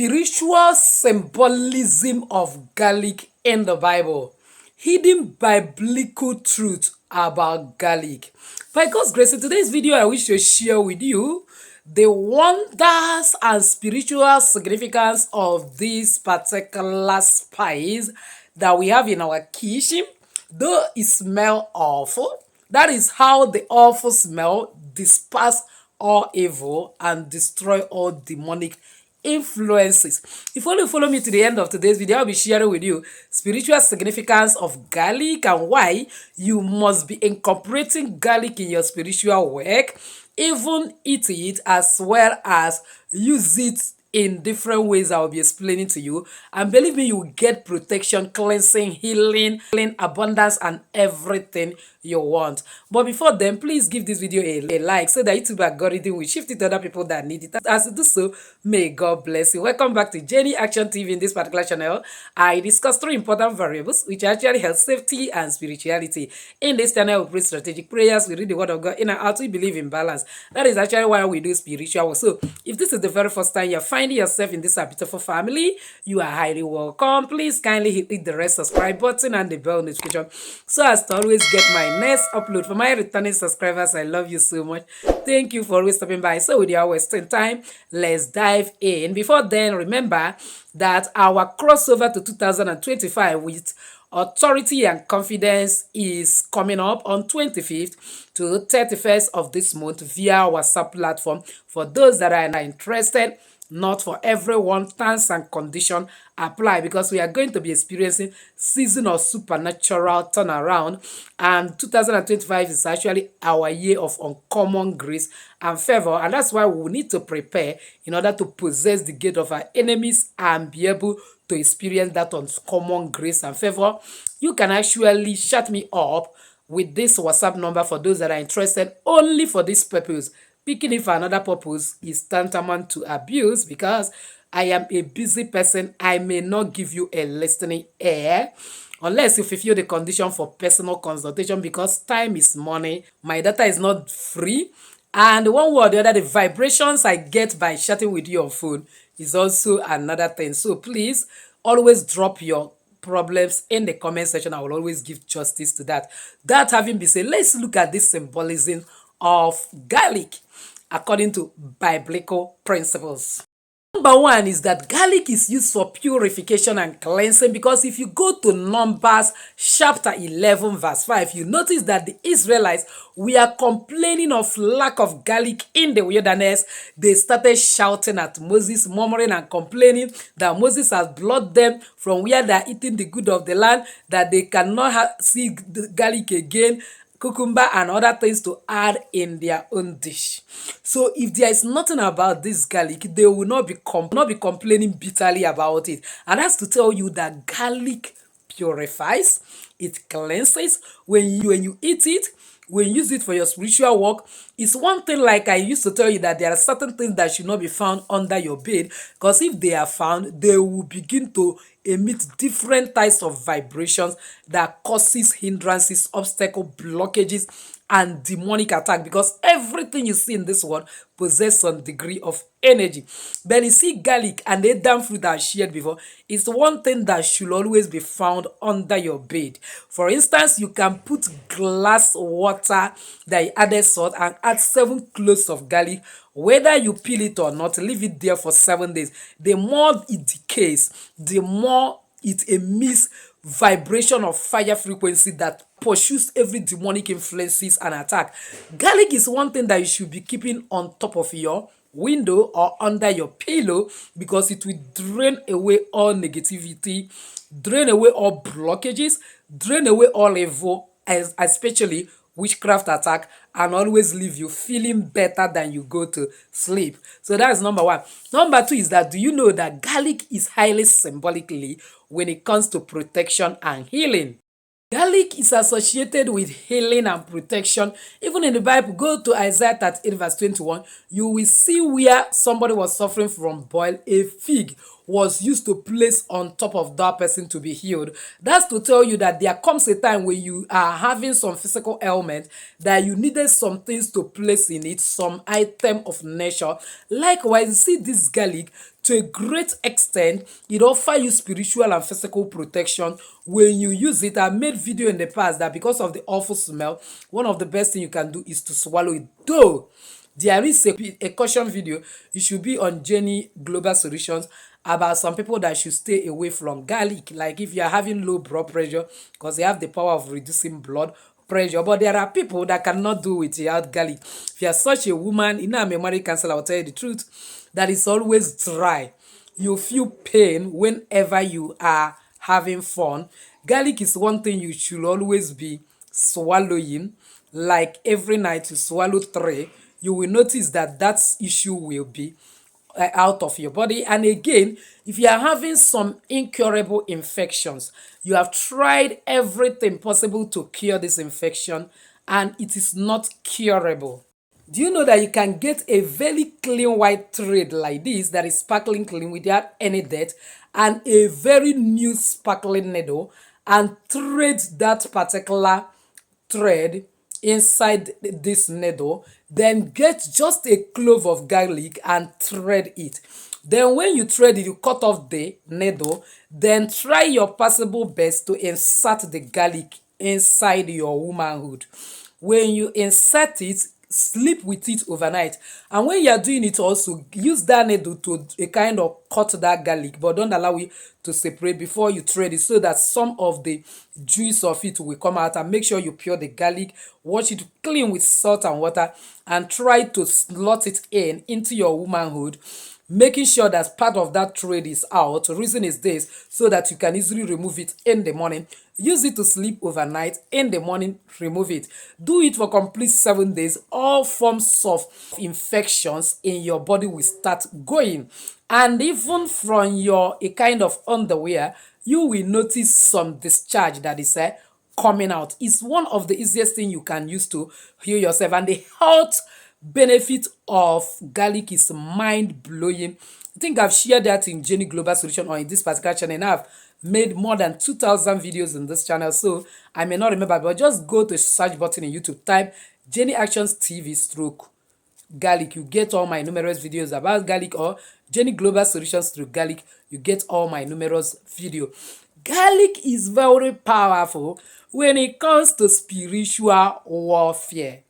Spiritual symbolism of garlic in the Bible. Hidden biblical truth about garlic. By God's grace, in today's video, I wish to share with you the wonders and spiritual significance of this particular spice that we have in our kitchen. Though it smells awful, that is how the awful smell disperse all evil and destroy all demonic influences. If you want to follow me to the end of today's video, I'll be sharing with you spiritual significance of garlic and why you must be incorporating garlic in your spiritual work, even eat it as well as use it in different ways I will be explaining to you. And believe me, you will get protection, cleansing, healing, abundance, and everything you want. But before then, please give this video a like so that YouTube algorithm will shift it to other people that need it. As you do so, may God bless you. Welcome back to Jenny Action TV. In this particular channel, I discuss three important variables which actually help safety and spirituality. In this channel, we pray strategic prayers, we read the word of God in and out, we believe in balance. That is actually why we do spiritual work. So if this is the very first time you're finding yourself in this beautiful family, you are highly welcome. Please kindly hit the red subscribe button and the bell notification so as to always get my next upload. For my returning subscribers, I love you so much. Thank you for always stopping by. So without wasting time, let's dive in. Before then, remember that our crossover to 2025 with Authority and Confidence is coming up on 25th to 31st of this month via our WhatsApp platform. For those that are interested, not for everyone, terms and conditions apply, because we are going to be experiencing season of supernatural turnaround, and 2025 is actually our year of uncommon grace and favor, and that's why we need to prepare in order to possess the gate of our enemies and be able to experience that uncommon grace and favor. You can actually shut me up with this WhatsApp number for those that are interested only for this purpose. Picking it for another purpose is tantamount to abuse, because I am a busy person. I may not give you a listening ear unless you fulfill the condition for personal consultation, because time is money. My data is not free. And one way or the other, the vibrations I get by chatting with you on phone is also another thing. So please always drop your problems in the comment section. I will always give justice to that. That having been said, let's look at this symbolism of garlic according to biblical principles. Number one is that garlic is used for purification and cleansing, because if you go to Numbers chapter 11 verse 5, you notice that the Israelites were complaining of lack of garlic in the wilderness. They started shouting at Moses, murmuring and complaining that Moses has blocked them from where they are eating the good of the land, that they cannot see the garlic again, cucumber and other things to add in their own dish. So if there is nothing about this garlic, they will not be complaining bitterly about it. And that's to tell you that garlic purifies, it cleanses. When you eat it, when you use it for your spiritual work, it's one thing. Like I used to tell you, that there are certain things that should not be found under your bed, because if they are found, they will begin to emit different types of vibrations that causes hindrances, obstacle, blockages, and demonic attack, because everything you see in this world possesses some degree of energy. But you see, garlic and the damn fruit I shared before is one thing that should always be found under your bed. For instance, you can put glass water that you added salt and add 7 cloves of garlic. Whether you peel it or not, leave it there for 7 days. The more it decays, the more it emits vibration of fire frequency that pursues every demonic influences and attack. Garlic is one thing that you should be keeping on top of your window or under your pillow, because it will drain away all negativity, drain away all blockages, drain away all evil, especially witchcraft attack, and always leave you feeling better than you go to sleep. So that's number one. Number two is that, do you know that garlic is highly symbolically when it comes to protection and healing? Garlic is associated with healing and protection. Even in the Bible, go to Isaiah 38 verse 21, you will see where somebody was suffering from boil. A fig was used to place on top of that person to be healed. That's to tell you that there comes a time when you are having some physical ailment that you needed some things to place in it, some item of nature. Likewise, see this garlic To a great extent, it offers you spiritual and physical protection when you use it. I made video in the past that because of the awful smell, one of the best thing you can do is to swallow it. Though there is a caution video, it should be on Jenny Global Solutions, about some people that should stay away from garlic. Like if you are having low blood pressure, because they have the power of reducing blood pressure. But there are people that cannot do without garlic. If you are such a woman, you know, I'm a married counselor, I'll tell you the truth, that is always dry. You feel pain whenever you are having fun. Garlic is one thing you should always be swallowing. Like every night you swallow 3, you will notice that that issue will be out of your body. And again, if you are having some incurable infections, you have tried everything possible to cure this infection and it is not curable. Do you know that you can get a very clean white thread like this that is sparkling clean without any dirt, and a very new sparkling needle, and thread that particular thread inside this needle, then get just a clove of garlic and thread it. Then when you thread it, you cut off the needle, then try your possible best to insert the garlic inside your womanhood. When you insert it, sleep with it overnight, and when you are doing it, also use that needle to a kind of cut that garlic, but don't allow it to separate before you thread it, so that some of the juice of it will come out. And make sure you pure the garlic, wash it clean with salt and water, and try to slot it into your womanhood, making sure that part of that thread is out. The reason is this, so that you can easily remove it in the morning. Use it to sleep overnight, in the morning remove it. Do it for complete 7 days. All forms of infections in your body will start going, and even from your a kind of underwear, you will notice some discharge that is coming out. It's one of the easiest thing you can use to heal yourself, and the health benefit of garlic is mind-blowing. I think I've shared that in Jenny Global Solution or in this particular channel, and I've made more than 2,000 videos in this channel, so I may not remember, but just go to the search button in YouTube, type Jenny Actions TV stroke garlic. You get all my numerous videos about garlic, or Jenny Global Solutions through garlic. You get all my numerous video. Garlic is very powerful when it comes to spiritual warfare.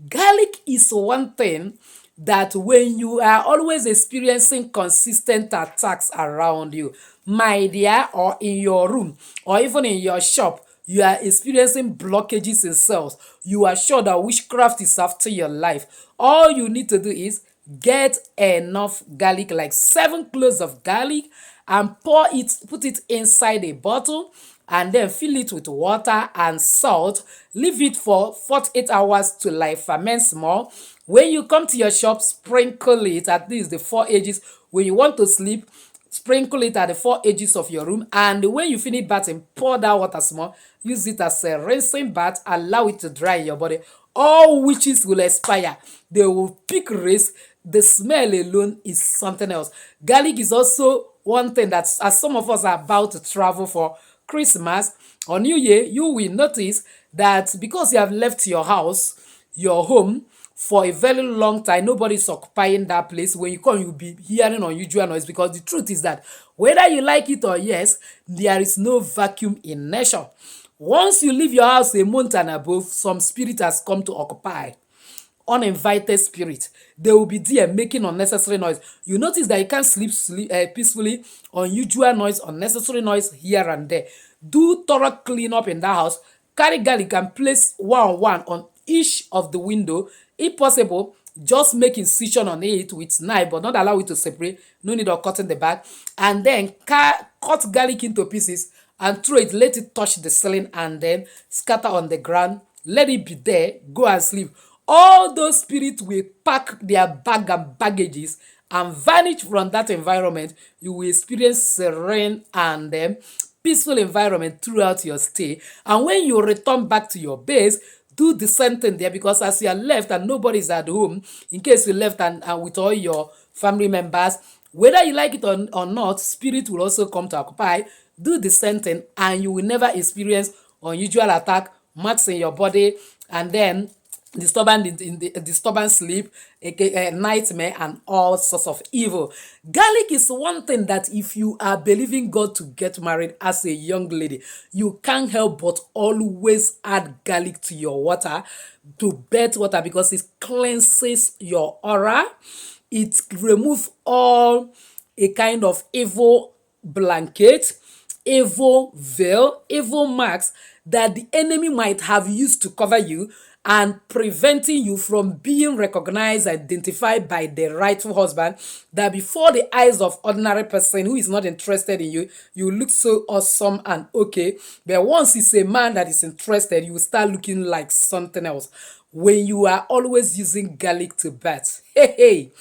Garlic is one thing that when you are always experiencing consistent attacks around you, my dear, or in your room, or even in your shop, you are experiencing blockages in cells, you are sure that witchcraft is after your life, all you need to do is get enough garlic, like 7 cloves of garlic, and put it inside a bottle, and then fill it with water and salt. Leave it for 48 hours to like ferment small. When you come to your shop, sprinkle it at least the 4 edges. When you want to sleep, sprinkle it at the 4 edges of your room, and when you finish bathing, pour that water small. Use it as a rinsing bath. Allow it to dry in your body. All witches will expire. They will pick race. The smell alone is something else. Garlic is also one thing that, as some of us are about to travel for Christmas or New Year, you will notice that because you have left your house, your home, for a very long time, nobody is occupying that place. When you come, you'll be hearing unusual noise, because the truth is that whether you like it or yes, there is no vacuum in nature. Once you leave your house a month and above, some spirit has come to occupy. Uninvited spirit, they will be there making unnecessary noise. You notice that you can't sleep peacefully. Unusual noise, unnecessary noise here and there. Do thorough cleanup in that house. Carry garlic and place one on each of the window. If possible, just make incision on it with knife, but not allow it to separate. No need of cutting the back. And then cut garlic into pieces and throw it. Let it touch the ceiling and then scatter on the ground. Let it be there. Go and sleep. All those spirits will pack their bag and baggages and vanish from that environment. You will experience serene and peaceful environment throughout your stay. And when you return back to your base, do the same thing there, because as you are left and nobody is at home, in case you left and with all your family members, whether you like it or not, spirit will also come to occupy. Do the same thing and you will never experience unusual attack, marks in your body, and then disturbance in the disturbance sleep, a nightmare, and all sorts of evil. Garlic is one thing that if you are believing God to get married as a young lady, you can't help but always add garlic to your water, to bed water, because it cleanses your aura. It removes all a kind of evil blanket, evil veil, evil marks that the enemy might have used to cover you and preventing you from being recognized, identified by the rightful husband, that before the eyes of ordinary person who is not interested in you, you look so awesome and okay. But once it's a man that is interested, you will start looking like something else. When you are always using garlic to bath, hey,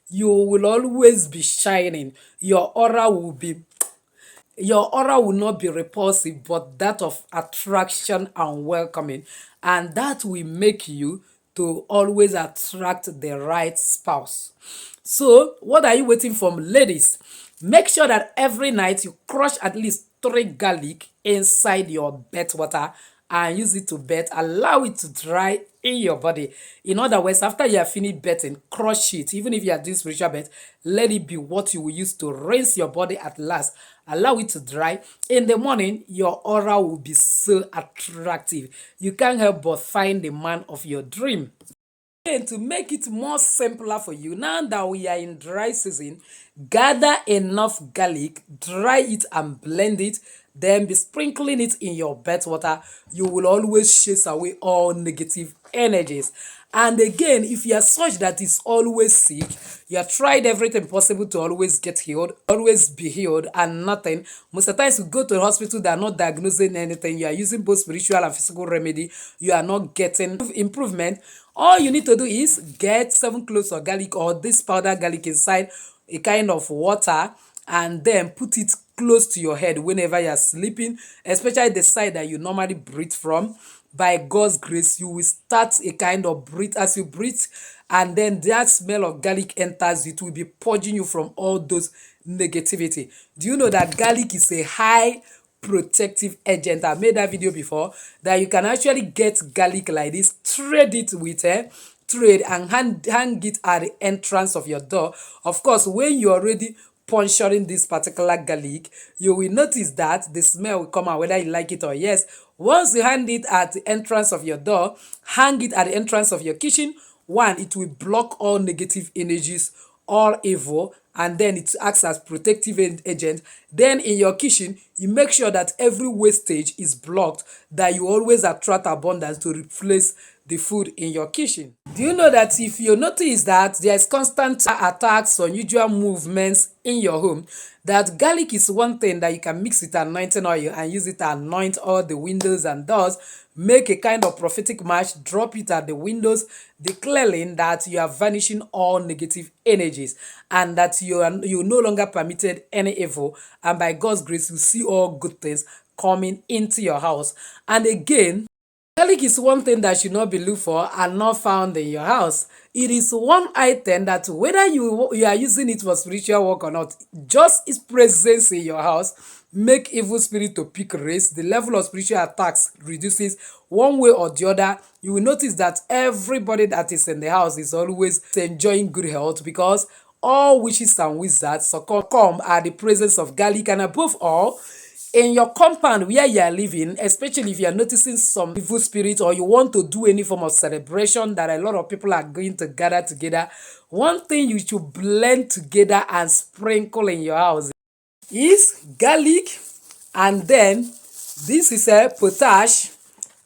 you will always be shining. Your aura will not be repulsive, but that of attraction and welcoming. And that will make you to always attract the right spouse. So, what are you waiting for, ladies? Make sure that every night you crush at least 3 garlic inside your bath water and use it to bath. Allow it to dry in your body. In other words, after you have finished bathing, crush it. Even if you are doing spiritual bath, let it be what you will use to rinse your body at last. Allow it to dry. In the morning, your aura will be so attractive. You can't help but find the man of your dream. And to make it more simpler for you, now that we are in dry season, gather enough garlic, dry it and blend it, then be sprinkling it in your bath water. You will always chase away all negative energies. And again, if you are such that is always sick, you have tried everything possible to always get healed, always be healed, and nothing. Most of the times you go to the hospital, they are not diagnosing anything. You are using both spiritual and physical remedy. You are not getting improvement. All you need to do is get 7 cloves of garlic or this powdered garlic inside a kind of water, and then put it close to your head whenever you're sleeping, especially the side that you normally breathe from. By God's grace, you will start a kind of breathe. As you breathe, and then that smell of garlic enters, it will be purging you from all those negativity. Do you know that garlic is a high protective agent? I made that video before, that you can actually get garlic like this, trade it with trade and hang it at the entrance of your door. Of course, when you're already puncturing this particular garlic, you will notice that the smell will come out whether you like it or yes. Once you hang it at the entrance of your door, hang it at the entrance of your kitchen. One, it will block all negative energies, all evil, and then it acts as protective agent. Then in your kitchen, you make sure that every wastage is blocked, that you always attract abundance to replace the food in your kitchen. Do you know that if you notice that there is constant attacks, unusual movements in your home, that garlic is one thing that you can mix with anointing oil and use it to anoint all the windows and doors, make a kind of prophetic march, drop it at the windows, declaring that you are vanishing all negative energies and that you no longer permitted any evil, and by God's grace you see all good things coming into your house. And again, garlic is one thing that should not be looked for and not found in your house. It is one item that whether you are using it for spiritual work or not, just its presence in your house make evil spirit to pick race. The level of spiritual attacks reduces one way or the other. You will notice that everybody that is in the house is always enjoying good health, because all witches and wizards succumb at the presence of garlic. And above all, in your compound where you are living, especially if you are noticing some evil spirit or you want to do any form of celebration that a lot of people are going to gather together, one thing you should blend together and sprinkle in your house is garlic, and then this is a potash,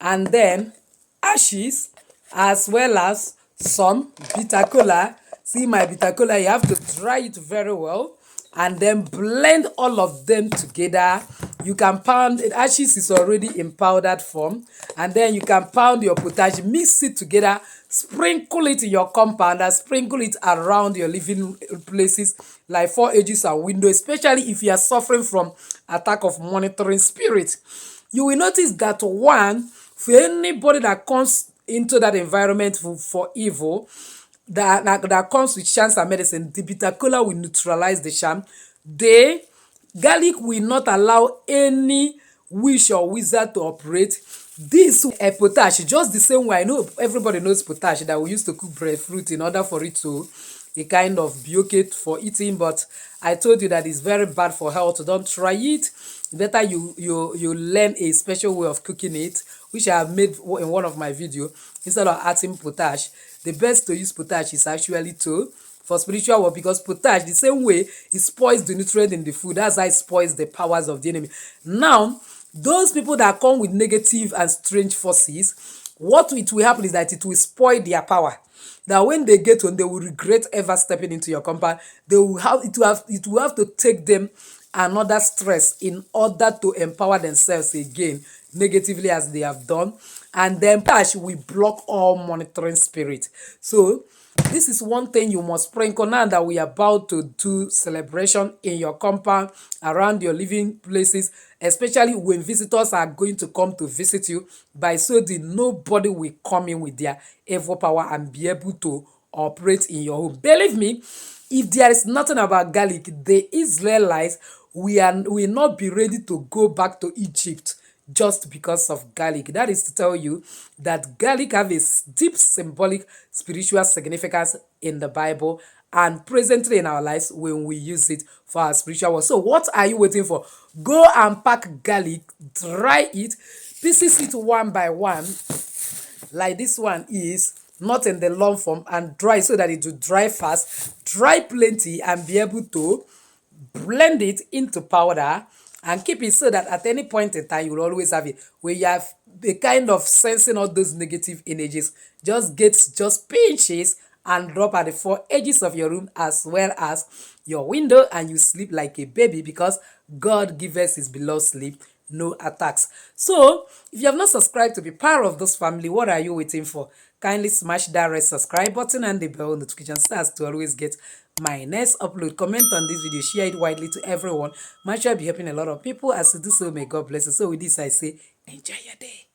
and then ashes, as well as some bitter cola. See my bitter cola, you have to dry it very well and then blend all of them together. You can pound it. Ashes is already in powdered form, and then you can pound your potash, mix it together, sprinkle it in your compound and sprinkle it around your living places like 4 edges and windows, especially if you are suffering from attack of monitoring spirit. You will notice that one, for anybody that comes into that environment for evil, that comes with chance and medicine, the bitter cola will neutralize the charm. The garlic will not allow any wish or wizard to operate. This potash, just the same way I know everybody knows potash that we used to cook breadfruit in order for it to a kind of be okay for eating, but I told you that it's very bad for health. Don't try it. Better you learn a special way of cooking it, which I have made in one of my video. Instead of adding potash, the best to use potash is actually to for spiritual work, because potash the same way it spoils the nutrient in the food, that's how it spoils the powers of the enemy. Now those people that come with negative and strange forces, what it will happen is that it will spoil their power, that when they get home they will regret ever stepping into your compound. They will have it will have to take them another stress in order to empower themselves again negatively as they have done. And then potash will block all monitoring spirit. So this is one thing you must sprinkle now that we are about to do celebration in your compound, around your living places, especially when visitors are going to come to visit you. By so doing, nobody will come in with their evil power and be able to operate in your home. Believe me, if there is nothing about garlic, the Israelites will not be ready to go back to Egypt just because of garlic. That is to tell you that garlic have a deep symbolic spiritual significance in the Bible and presently in our lives when we use it for our spiritual work. So what are you waiting for? Go and pack garlic, dry it, pieces it one by one, like this one is, not in the long form, and dry so that it will dry fast, dry plenty, and be able to blend it into powder and keep it so that at any point in time you will always have it. When you have the kind of sensing all those negative energies, just pinches and drop at the four edges of your room as well as your window, and you sleep like a baby, because God gives us his beloved sleep, no attacks. So if you have not subscribed to be part of this family, what are you waiting for? Kindly smash that red subscribe button and the bell notification so as to always get my next upload. Comment on this video, share it widely to everyone. Much will be helping a lot of people. As you do so, may God bless you. So with this I say, enjoy your day.